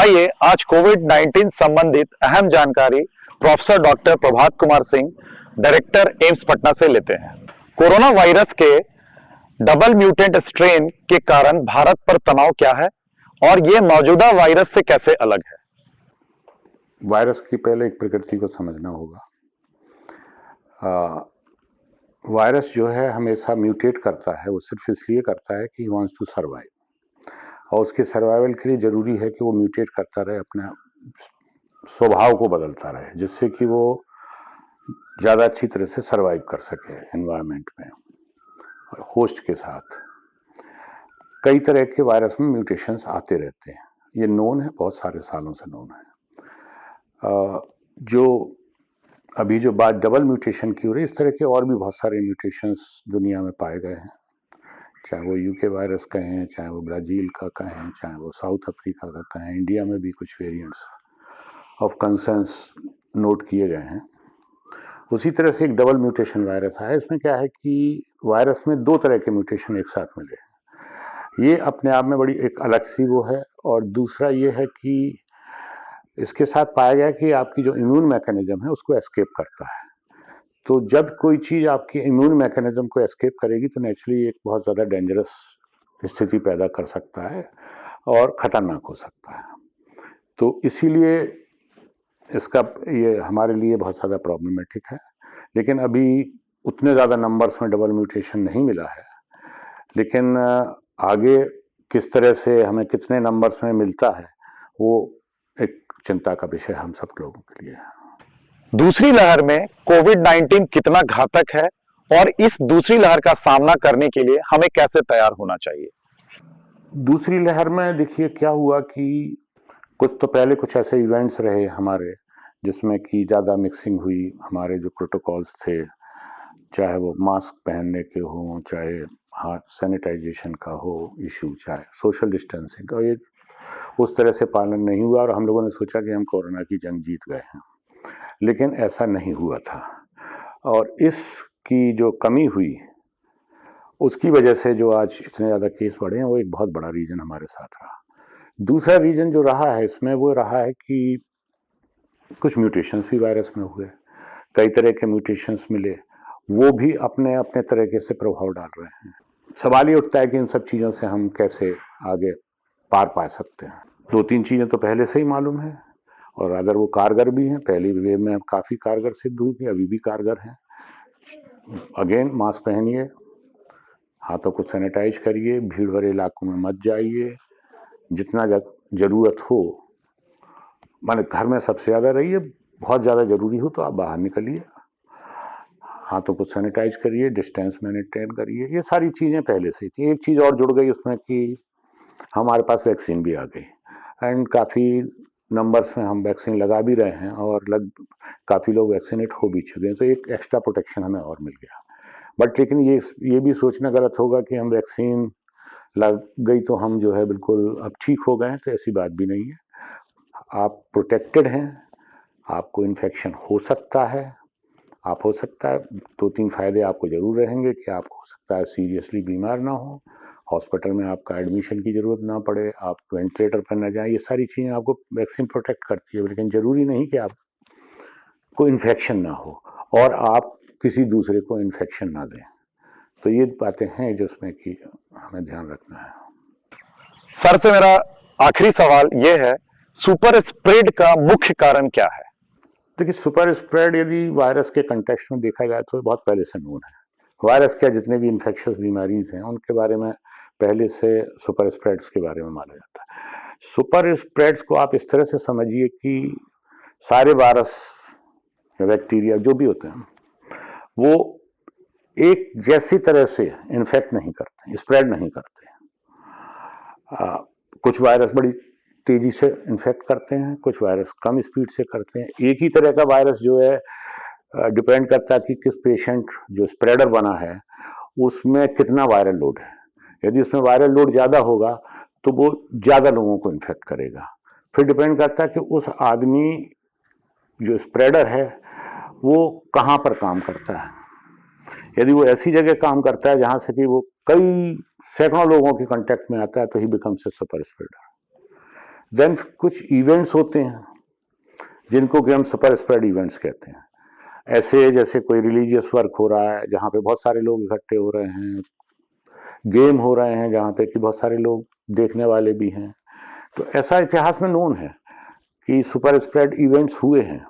आइए आज कोविड 19 संबंधित अहम जानकारी professor doctor Prabhat Kumar Singh, director AIIMS Patna से लेते हैं। कोरोना वायरस के डबल म्यूटेंट स्ट्रेन के कारण भारत पर तनाव क्या है और यह मौजूदा वायरस से कैसे अलग है? वायरस की पहले एक प्रकृति को समझना होगा। वायरस जो है हमेशा म्यूटेट करता है, वो सिर्फ इसलिए करता है कि वांट्स टू सर्वाइव, और उसके सर्वाइवल के लिए ज़रूरी है कि वो म्यूटेट करता रहे, अपना स्वभाव को बदलता रहे, जिससे कि वो ज़्यादा अच्छी तरह से सर्वाइव कर सके एनवायरनमेंट में होस्ट के साथ। कई तरह के वायरस में म्यूटेशंस आते रहते हैं, ये नोन है, बहुत सारे सालों से नोन है। जो अभी जो बात डबल म्यूटेशन की हो रही है, इस तरह के और भी बहुत सारे म्यूटेशंस दुनिया में पाए गए हैं, चाहे वो यूके वायरस कहें, चाहे वो ब्राज़ील का कहें, चाहे वो साउथ अफ्रीका का कहें। इंडिया में भी कुछ वेरिएंट्स ऑफ कंसर्न्स नोट किए गए हैं। उसी तरह से एक डबल म्यूटेशन वायरस है। इसमें क्या है कि वायरस में दो तरह के म्यूटेशन एक साथ मिले हैं। ये अपने आप में बड़ी एक अलग सी वो है, और दूसरा ये है कि इसके साथ पाया गया कि आपकी जो इम्यून मैकेनिज्म है उसको एस्केप करता है। तो जब कोई चीज़ आपकी इम्यून मैकेनिज्म को एस्केप करेगी तो नेचुरली एक बहुत ज़्यादा डेंजरस स्थिति पैदा कर सकता है और ख़तरनाक हो सकता है। तो इसीलिए इसका ये हमारे लिए बहुत ज़्यादा प्रॉब्लमेटिक है। लेकिन अभी उतने ज़्यादा नंबर्स में डबल म्यूटेशन नहीं मिला है, लेकिन आगे किस तरह से हमें कितने नंबर्स में मिलता है वो एक चिंता का विषय हम सब लोगों के लिए है। दूसरी लहर में कोविड 19 कितना घातक है और इस दूसरी लहर का सामना करने के लिए हमें कैसे तैयार होना चाहिए? दूसरी लहर में देखिए क्या हुआ कि कुछ तो पहले कुछ ऐसे इवेंट्स रहे हमारे जिसमें कि ज़्यादा मिक्सिंग हुई। हमारे जो प्रोटोकॉल्स थे, चाहे वो मास्क पहनने के हों, चाहे हाथ सैनिटाइजेशन का हो इशू, चाहे सोशल डिस्टेंसिंग का, ये उस तरह से पालन नहीं हुआ और हम लोगों ने सोचा कि हम कोरोना की जंग जीत गए हैं, लेकिन ऐसा नहीं हुआ था। और इसकी जो कमी हुई उसकी वजह से जो आज इतने ज़्यादा केस बढ़े हैं, वो एक बहुत बड़ा रीज़न हमारे साथ रहा। दूसरा रीज़न जो रहा है इसमें वो रहा है कि कुछ म्यूटेशंस भी वायरस में हुए, कई तरह के म्यूटेशंस मिले, वो भी अपने अपने तरीके से प्रभाव डाल रहे हैं। सवाल ये उठता है कि इन सब चीज़ों से हम कैसे आगे पार पा सकते हैं। दो तीन चीज़ें तो पहले से ही मालूम है और अगर वो कारगर भी हैं, पहली वेव में काफ़ी कारगर सिद्ध हुई थी, अभी भी कारगर हैं। अगेन मास्क पहनिए, हाथों को सैनिटाइज करिए, भीड़ भरे इलाकों में मत जाइए, जितना ज़रूरत हो, माने घर में सबसे ज़्यादा रहिए, बहुत ज़्यादा ज़रूरी हो तो आप बाहर निकलिए, हाथों को सैनिटाइज करिए, डिस्टेंस मेंटेन करिए। ये सारी चीज़ें पहले से थी। एक चीज़ और जुड़ गई उसमें कि हमारे पास वैक्सीन भी आ गई एंड काफ़ी नंबर्स में हम वैक्सीन लगा भी रहे हैं और काफ़ी लोग वैक्सीनेट हो भी चुके हैं, तो एक एक्स्ट्रा प्रोटेक्शन हमें और मिल गया। बट लेकिन ये भी सोचना गलत होगा कि हम वैक्सीन लग गई तो हम जो है बिल्कुल अब ठीक हो गए हैं, तो ऐसी बात भी नहीं है। आप प्रोटेक्टेड हैं, आपको इन्फेक्शन हो सकता है, हो सकता है दो तीन फायदे आपको ज़रूर रहेंगे कि आप हो सकता है सीरियसली बीमार ना हो, हॉस्पिटल में आपका एडमिशन की ज़रूरत ना पड़े, आप वेंटिलेटर पर ना जाएं। ये सारी चीज़ें आपको वैक्सीन प्रोटेक्ट करती है, लेकिन ज़रूरी नहीं कि आपको इन्फेक्शन ना हो और आप किसी दूसरे को इन्फेक्शन ना दें। तो ये बातें हैं जिसमें कि हमें ध्यान रखना है। सर से मेरा आखिरी सवाल ये है, सुपर स्प्रेड का मुख्य कारण क्या है? देखिए, सुपर स्प्रेड यदि वायरस के कंटेक्स्ट में देखा जाए तो बहुत पहले से नोन है। वायरस क्या, जितने भी इन्फेक्शियस बीमारीज हैं उनके बारे में पहले से सुपर स्प्रेड्स के बारे में माना जाता है। सुपर स्प्रेड्स को आप इस तरह से समझिए कि सारे वायरस या बैक्टीरिया जो भी होते हैं वो एक जैसी तरह से इन्फेक्ट नहीं करते, स्प्रेड नहीं करते। कुछ वायरस बड़ी तेजी से इन्फेक्ट करते हैं, कुछ वायरस कम स्पीड से करते हैं। एक ही तरह का वायरस जो है डिपेंड करता है कि किस पेशेंट जो स्प्रेडर बना है उसमें कितना वायरल लोड है। यदि उसमें वायरल लोड ज़्यादा होगा तो वो ज़्यादा लोगों को इन्फेक्ट करेगा। फिर डिपेंड करता है कि उस आदमी जो स्प्रेडर है वो कहाँ पर काम करता है। यदि वो ऐसी जगह काम करता है जहाँ से कि वो कई सैकड़ों लोगों के कांटेक्ट में आता है तो ही becomes a super spreader. Then कुछ इवेंट्स होते हैं जिनको कि हम सुपर स्प्रेड इवेंट्स कहते हैं। ऐसे जैसे कोई रिलीजियस वर्क हो रहा है जहाँ पे बहुत सारे लोग इकट्ठे हो रहे हैं, गेम हो रहे हैं जहाँ पे कि बहुत सारे लोग देखने वाले भी हैं। तो ऐसा इतिहास में नोन है कि सुपर स्प्रेड इवेंट्स हुए हैं।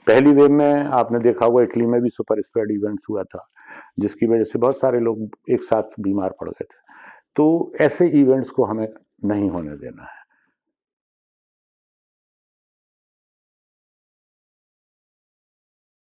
पहली वेव में आपने देखा होगा इटली में भी सुपर स्प्रेड इवेंट्स हुआ था, जिसकी वजह से बहुत सारे लोग एक साथ बीमार पड़ गए थे। तो ऐसे इवेंट्स को हमें नहीं होने देना है।